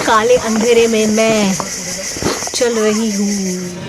काले अंधेरे में मैं चल रही हूँ।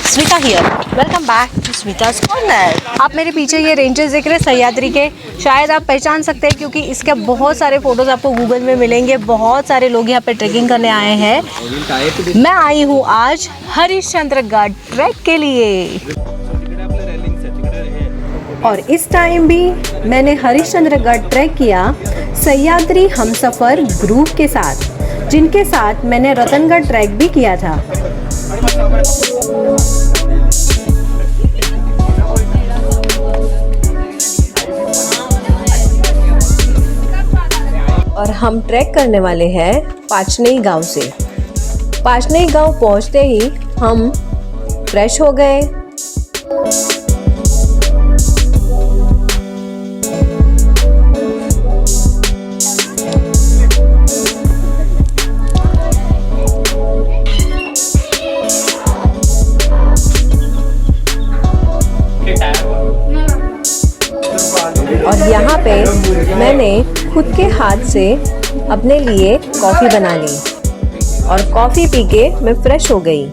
Smita here, welcome back to Smita's corner. आप मेरे पीछे ये रेंजेस देख रहे हैं सह्याद्री के, शायद आप पहचान सकते हैं क्योंकि इसके बहुत सारे फोटोज आपको गूगल में मिलेंगे। बहुत सारे लोग यहाँ पे ट्रैकिंग करने आए हैं। मैं आई हूँ आज हरिश्चंद्रगढ़ ट्रैक के लिए, और इस टाइम भी मैंने हरिश्चंद्रगढ़ ट्रैक किया सह्याद्री हमसफर ग्रुप के साथ, जिनके साथ मैंने रतनगढ़ ट्रैक भी किया था। और हम ट्रैक करने वाले हैं पाचनई गांव से। पाचनई गांव पहुंचते ही हम फ्रेश हो गए। और यहाँ पे मैंने खुद के हाथ से अपने लिए कॉफ़ी बना ली, और कॉफ़ी पी के मैं फ्रेश हो गई।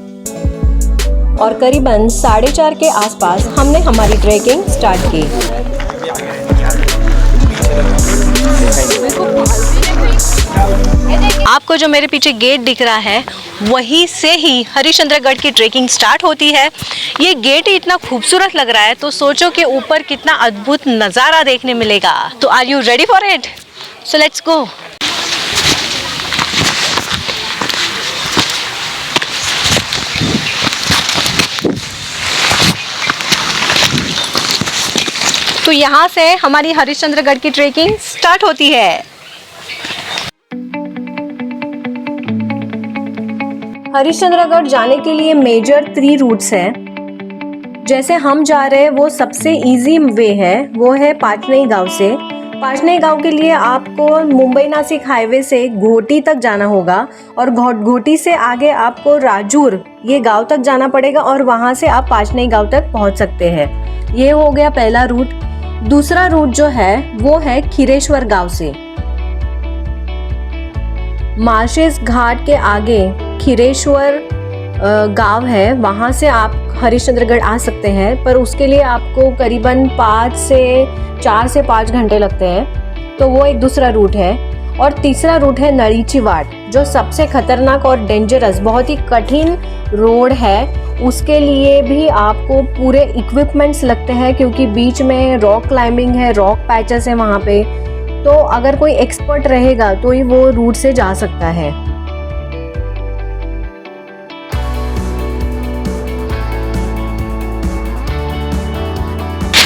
और करीबन 4:30 के आसपास हमने हमारी ट्रैकिंग स्टार्ट की। आपको जो मेरे पीछे गेट दिख रहा है, वहीं से ही हरिश्चंद्रगढ़ की ट्रैकिंग स्टार्ट होती है। ये गेट ही इतना खूबसूरत लग रहा है, तो सोचो कि ऊपर कितना अद्भुत नज़ारा देखने मिलेगा। तो are you ready for it? So let's go. तो यहाँ से हमारी हरिश्चंद्रगढ़ की ट्रैकिंग स्टार्ट होती है। हरिश्चंद्रगढ़ जाने के लिए मेजर 3 रूट्स हैं। जैसे हम जा रहे हैं वो सबसे इजी वे है, वो है पाचनई गांव से। पाचनई गांव के लिए आपको मुंबई नासिक हाईवे से घोटी तक जाना होगा, और घोटी से आगे आपको राजूर ये गांव तक जाना पड़ेगा, और वहां से आप पाचनई गांव तक पहुंच सकते हैं। ये हो गया पहला रूट। दूसरा रूट जो है वो है खीरेश्वर गांव से। मार्शेस घाट के आगे खीरेश्वर गांव है, वहाँ से आप हरिश्चंद्रगढ़ आ सकते हैं, पर उसके लिए आपको करीबन 4 से 5 घंटे लगते हैं। तो वो एक दूसरा रूट है। और तीसरा रूट है नळीचीवाड, जो सबसे खतरनाक और डेंजरस, बहुत ही कठिन रोड है। उसके लिए भी आपको पूरे इक्विपमेंट्स लगते हैं, क्योंकि बीच में रॉक क्लाइंबिंग है, रॉक पैचेस है वहाँ पे। तो अगर कोई एक्सपर्ट रहेगा तो ही वो रूट से जा सकता है।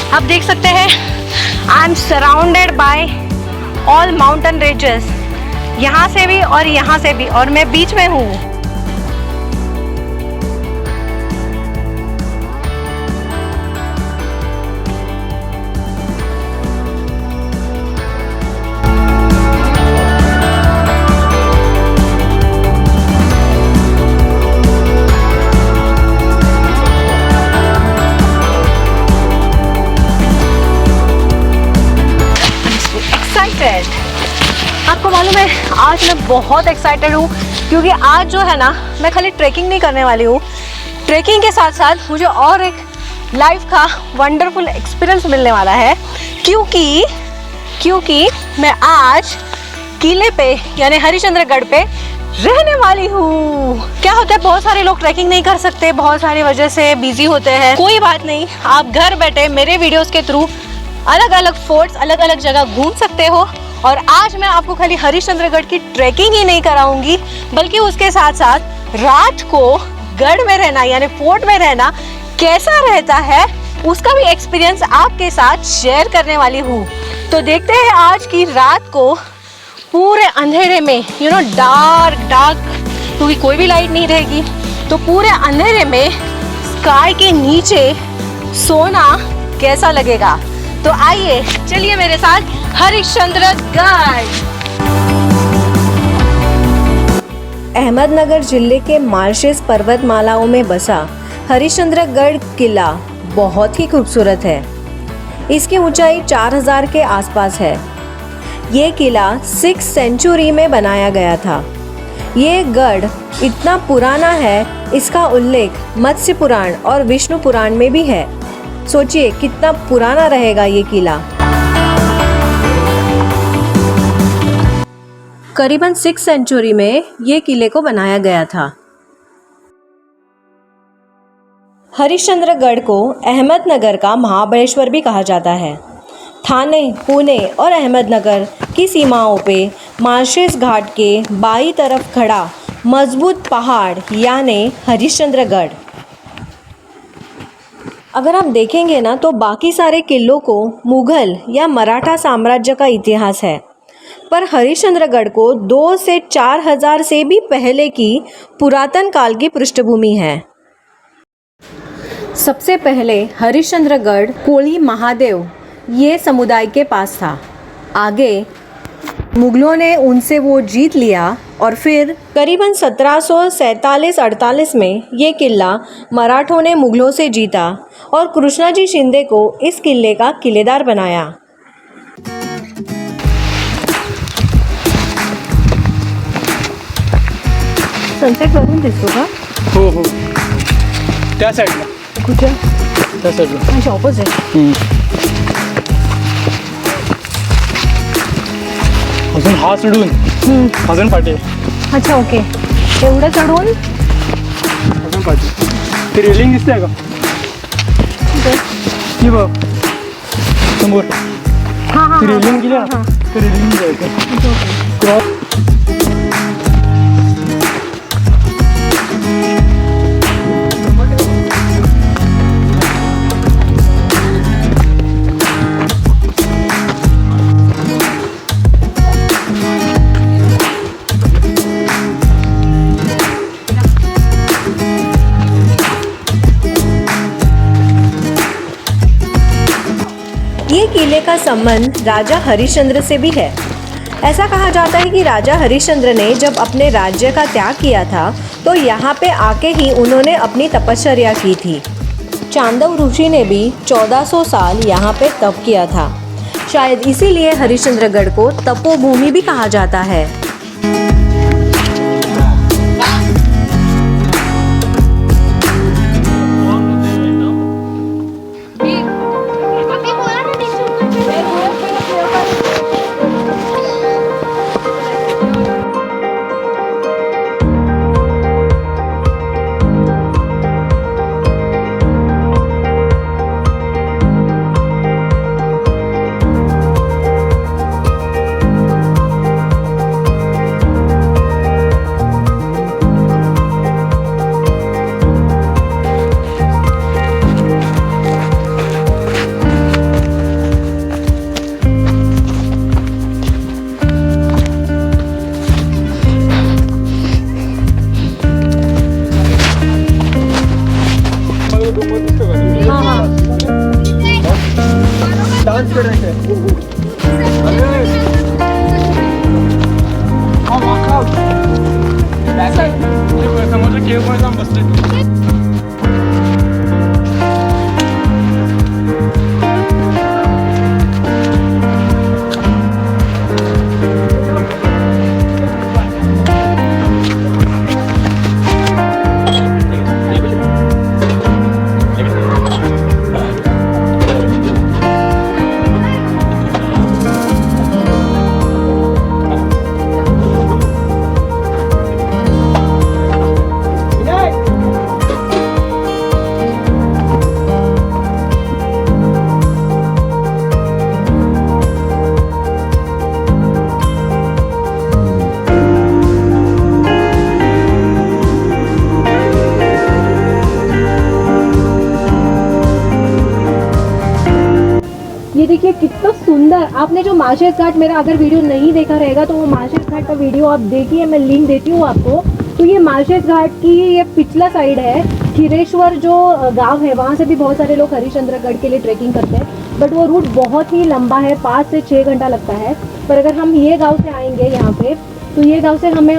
आप देख सकते हैं I am surrounded by all mountain ranges, यहाँ से भी और यहाँ से भी, और मैं बीच में हूँ। आपको मालूम है आज मैं बहुत एक्साइटेड हूँ, क्योंकि आज जो है ना, मैं खाली ट्रैकिंग नहीं करने वाली हूँ। ट्रैकिंग के साथ साथ मुझे और एक लाइफ का वंडरफुल एक्सपीरियंस मिलने वाला है, क्योंकि मैं आज किले पे यानी हरिश्चंद्रगढ़ पे रहने वाली हूँ। क्या होता है, बहुत सारे लोग ट्रैकिंग नहीं कर सकते, बहुत सारी वजह से बिजी होते हैं। कोई बात नहीं, आप घर बैठे मेरे वीडियोस के थ्रू अलग अलग फोर्ट्स, अलग अलग जगह घूम सकते हो। और आज मैं आपको खाली हरिश्चंद्रगढ़ की ट्रैकिंग ही नहीं कराऊंगी, बल्कि उसके साथ साथ रात को गढ़ में रहना यानी फोर्ट में रहना कैसा रहता है उसका भी एक्सपीरियंस आपके साथ शेयर करने वाली हूँ। तो देखते हैं आज की रात को पूरे अंधेरे में, डार्क, क्योंकि कोई भी लाइट नहीं रहेगी, तो पूरे अंधेरे में स्काई के नीचे सोना कैसा लगेगा। तो आइए चलिए मेरे साथ हरिश्चंद्रगढ़। अहमदनगर जिले के मार्शेस पर्वतमालाओं में बसा हरिश्चंद्रगढ़ किला बहुत ही खूबसूरत है। इसकी ऊंचाई 4000 के आसपास है। ये किला 6th सेंचुरी में बनाया गया था। ये गढ़ इतना पुराना है, इसका उल्लेख मत्स्य पुराण और विष्णु पुराण में भी है। सोचिए कितना पुराना रहेगा ये किला। करीबन 6th सेंचुरी में ये किले को बनाया गया था। हरिश्चंद्रगढ़ को अहमदनगर का महाबलेश्वर भी कहा जाता है। थाने, पुणे और अहमदनगर की सीमाओं पे मार्शेस घाट के बाईं तरफ खड़ा मजबूत पहाड़ यानी हरिश्चंद्रगढ़। अगर आप देखेंगे ना तो बाकी सारे किलों को मुगल या मराठा साम्राज्य का इतिहास है, पर हरिश्चंद्रगढ़ को 2 से 4000 से भी पहले की पुरातन काल की पृष्ठभूमि है। सबसे पहले हरिश्चंद्रगढ़ कोली महादेव ये समुदाय के पास था। आगे मुगलों ने उनसे वो जीत लिया और फिर करीबन 1747-48 में ये किला मराठों ने मुगलों से जीता और कृष्णाजी शिंदे को इस किले का किलेदार बनाया। सनसेट वरून दिसतो का? हो त्या साईडला. कुठे? त्या साईडला. अच्छा, ऑपोजिट. अजून हा चढून अजून पाठी. अच्छा, ओके. एवढं चढून अजून पाठी. ती रेलिंग दिसते का? ही बघ समोर. ती रेलिंग गेली ना, ती रेलिंग जायचं क्रॉस. ये किले का संबंध राजा हरिश्चंद्र से भी है। ऐसा कहा जाता है कि राजा हरिश्चंद्र ने जब अपने राज्य का त्याग किया था तो यहाँ पे आके ही उन्होंने अपनी तपश्चर्या की थी। चांदव ऋषि ने भी 1400 साल यहाँ पे तप किया था। शायद इसीलिए हरिश्चंद्रगढ़ को तपोभूमि भी कहा जाता है। डान्स करायचं समोरच्या केव्ह जाऊन बसले. ये देखिए कितना सुंदर। आपने जो मार्शेस घाट, मेरा अगर वीडियो नहीं देखा रहेगा तो वो मार्शेस घाट का वीडियो आप देखिए, मैं लिंक देती हूँ आपको। तो ये मार्शेस घाट की ये पिछला साइड है। खीरेश्वर जो गांव है वहाँ से भी बहुत सारे लोग हरिश्चंद्रगढ़ के लिए ट्रैकिंग करते हैं, बट वो रूट बहुत ही लंबा है, 5 से 6 घंटा लगता है। पर अगर हम ये गाँव से आएंगे यहाँ पे, तो ये गाँव से हमें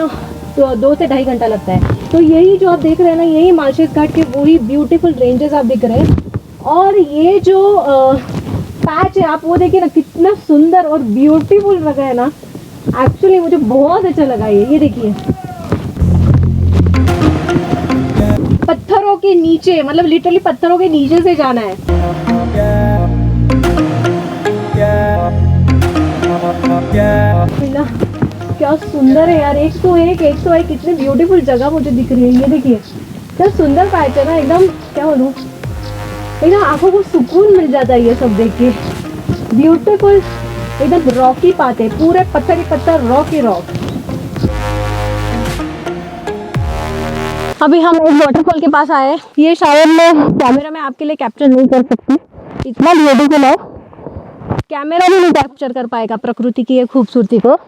2 से 2.5 घंटा लगता है। तो यही जो आप देख रहे हैं ना, यही मार्शेस घाट के वही ब्यूटीफुल रेंजेस आप दिख रहे हैं। और ये जो पैच है आप वो देखिए ना, कितना सुंदर और ब्यूटीफुल लगा है ना। एक्चुअली मुझे बहुत अच्छा लगा ये देखिए, पत्थरों के नीचे, मतलब लिटरली पत्थरों के नीचे से जाना है। क्या सुंदर है यार, 101 कितनी ब्यूटीफुल जगह मुझे दिख रही है। ये देखिए क्या सुंदर पैच है ना, एकदम क्या बोलूं, एकदम आंखों को सुकून मिल जाता है ये सब देख के। ब्यूटीफुल एकदम रॉकी पाते, पूरे पत्थर ही पत्थर, रॉक ही रॉक। अभी हम एक वाटरफॉल के पास आए। ये शायद मैं कैमरा में आपके लिए कैप्चर नहीं कर सकती, इतना ब्यूटीफुल है, कैमरा भी नहीं कैप्चर कर पाएगा प्रकृति की ये खूबसूरती को।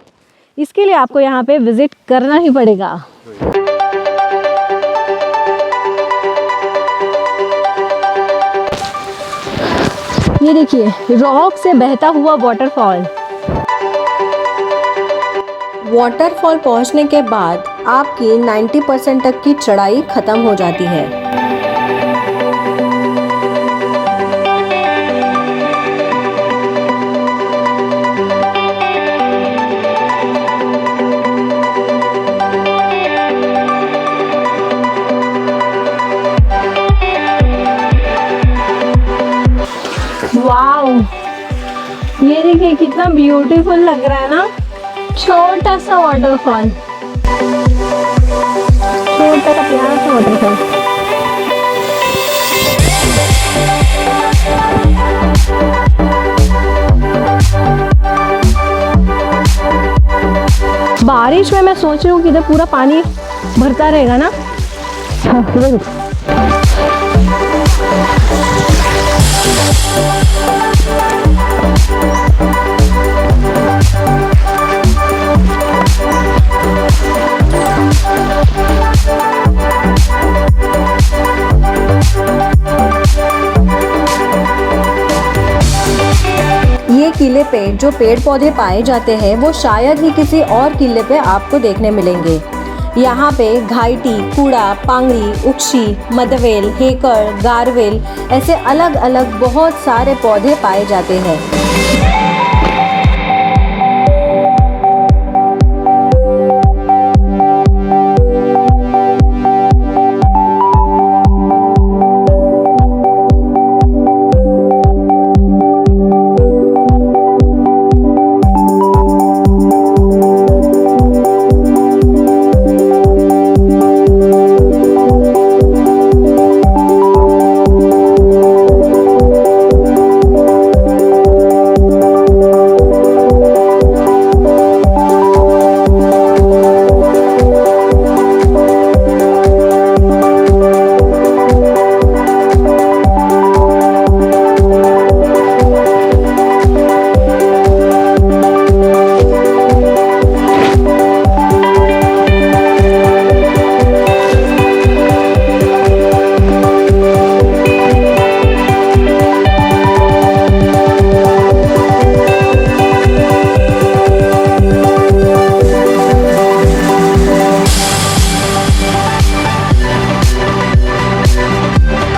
इसके लिए आपको यहाँ पे विजिट करना ही पड़ेगा। ये देखिए रॉक से बहता हुआ वाटरफॉल। वाटरफॉल पहुंचने के बाद आपकी 90% तक की चढ़ाई खत्म हो जाती है। वाओ, ये देखिए कितना ब्यूटीफुल लग रहा है ना, छोटा सा वाटरफॉल, छोटा सा प्यारा सा वाटरफॉल। बारिश में मैं सोच रही हूँ कि इधर पूरा पानी भरता रहेगा ना। ये किले पे जो पेड़ पौधे पाए जाते हैं वो शायद ही किसी और किले पे आपको देखने मिलेंगे। यहाँ पे घाइटी, कूड़ा, पांगरी, उक्षी, मदवेल, हेकर, गारवेल ऐसे अलग अलग बहुत सारे पौधे पाए जाते हैं।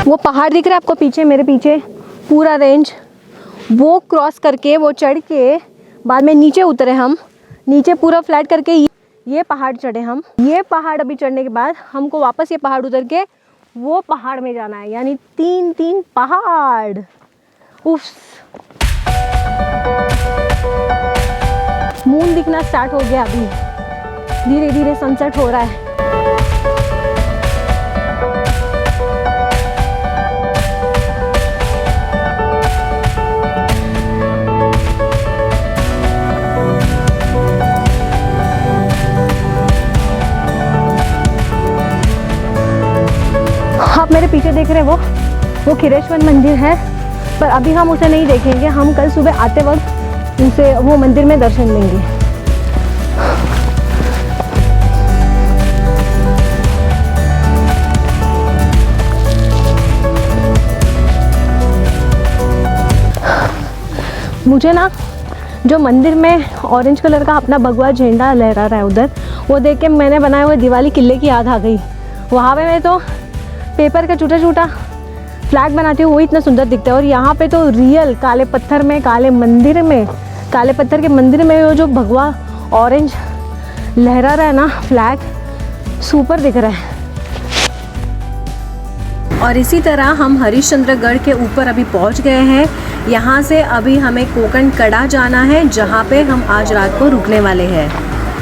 वो पहाड़ दिख रहा है आपको पीछे, मेरे पीछे पूरा रेंज, वो क्रॉस करके वो चढ़ के बाद में नीचे उतरे हम, नीचे पूरा फ्लैट करके ये पहाड़ चढ़े हम। ये पहाड़ अभी चढ़ने के बाद हमको वापस ये पहाड़ उतर के वो पहाड़ में जाना है, यानी 3 पहाड़। उफ, मून दिखना स्टार्ट हो गया, अभी धीरे धीरे सनसेट हो रहा है। आप मेरे पीछे देख रहे हैं वो खीरेश्वर मंदिर है, पर अभी हम उसे नहीं देखेंगे, हम कल सुबह आते वक्त उसे वो मंदिर में दर्शन लेंगे। मुझे ना जो मंदिर में ऑरेंज कलर का अपना भगवा झंडा लहरा रहा है उधर, वो देख के मैंने बनाए हुए दिवाली किले की याद आ गई। वहाँ पे मैं तो पेपर का छोटा छोटा फ्लैग बनाती हूँ, वो इतना सुंदर दिखता है। और यहाँ पे तो रियल काले पत्थर में, काले पत्थर के मंदिर में वो जो भगवा ऑरेंज लहरा रहा है ना फ्लैग, सुपर दिख रहा है। और इसी तरह हम हरिश्चंद्रगढ़ के ऊपर अभी पहुँच गए हैं। यहाँ से अभी हमें कोकण कड़ा जाना है, जहाँ पे हम आज रात को रुकने वाले हैं।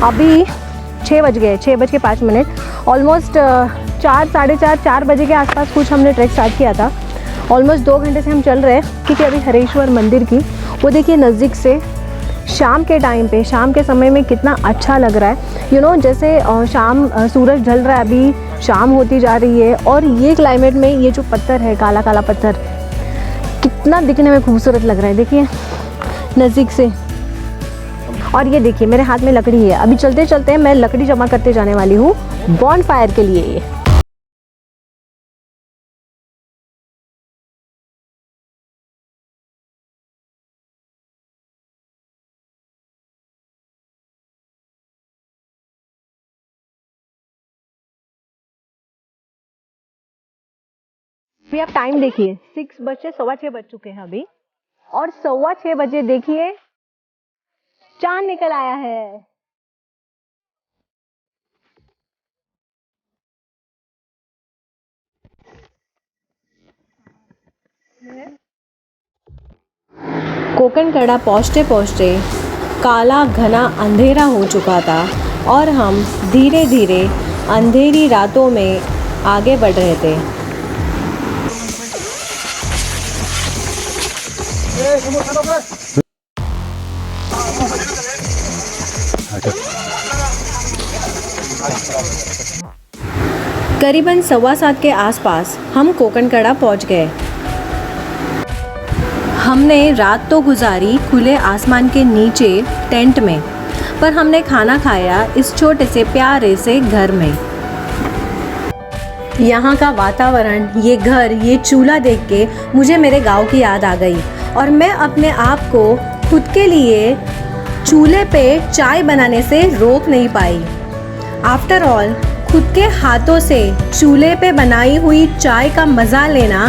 अभी 6 बज गए, 6:05। ऑलमोस्ट 4, साढ़े 4 बजे के आसपास कुछ हमने ट्रैक स्टार्ट किया था। ऑलमोस्ट 2 घंटे से हम चल रहे हैं, क्योंकि अभी हरेश्वर मंदिर की वो देखिए नज़दीक से शाम के टाइम पे, शाम के समय में कितना अच्छा लग रहा है। जैसे शाम सूरज ढल रहा है, अभी शाम होती जा रही है, और ये क्लाइमेट में ये जो पत्थर है, काला काला पत्थर, कितना दिखने में खूबसूरत लग रहा है। देखिए नज़दीक से। और ये देखिए मेरे हाथ में लकड़ी है। अभी चलते चलते मैं लकड़ी जमा करते जाने वाली हूँ बॉन फायर के लिए। ये अभी आप टाइम देखिए, 6:15 बज चुके हैं अभी, और 6:15 बजे देखिए चांद निकल आया है। कोकण कड़ा पहुँचते पहुँचते काला घना अंधेरा हो चुका था, और हम धीरे धीरे अंधेरी रातों में आगे बढ़ रहे थे। करीबन 7:15 के आसपास हम कोकण कड़ा पहुंच गए। हमने रात तो गुजारी खुले आसमान के नीचे टेंट में, पर हमने खाना खाया इस छोटे से प्यारे से घर में। यहाँ का वातावरण, ये घर, ये चूल्हा देख के मुझे मेरे गांव की याद आ गई, और मैं अपने आप को खुद के लिए चूल्हे पे चाय बनाने से रोक नहीं पाई। आफ्टर ऑल खुद के हाथों से चूल्हे पे बनाई हुई चाय का मज़ा लेना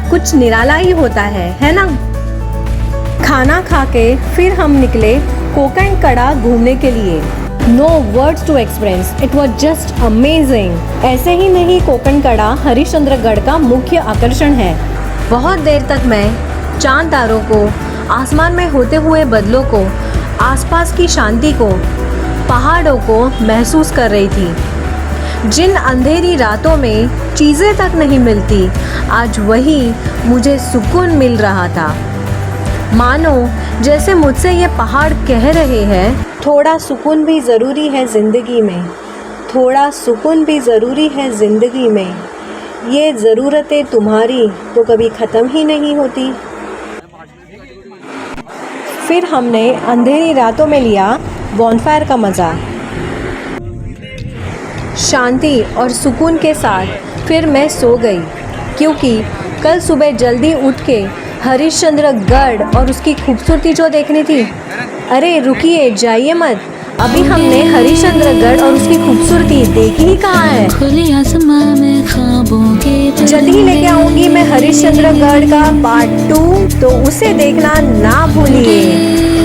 कुछ निराला ही होता है ना। खाना खा के फिर हम निकले कोकण कड़ा घूमने के लिए। No words to express, it was just amazing. ऐसे ही नहीं, कोकण कड़ा हरिश्चंद्रगढ़ का मुख्य आकर्षण है। बहुत देर तक मैं चांद तारों को, आसमान में होते हुए बादलों को, आसपास की शांति को, पहाड़ों को महसूस कर रही थी। जिन अंधेरी रातों में चीज़ें तक नहीं मिलती, आज वही मुझे सुकून मिल रहा था। मानो जैसे मुझसे ये पहाड़ कह रहे हैं, थोड़ा सुकून भी ज़रूरी है ज़िंदगी में, थोड़ा सुकून भी ज़रूरी है ज़िंदगी में। ये ज़रूरतें तुम्हारी तो कभी ख़त्म ही नहीं होती। फिर हमने अंधेरी रातों में लिया बॉनफायर का मज़ा। शांति और सुकून के साथ फिर मैं सो गई, क्योंकि कल सुबह जल्दी उठ के हरिश्चंद्रगढ़ और उसकी खूबसूरती जो देखनी थी। अरे रुकिए, जाइए मत, अभी हमने हरिश्चंद्रगढ़ और उसकी खूबसूरती देखी ही कहाँ है। जल्दी ही लेके आऊँगी मैं हरिश्चंद्रगढ़ का पार्ट 2, तो उसे देखना ना भूलिए।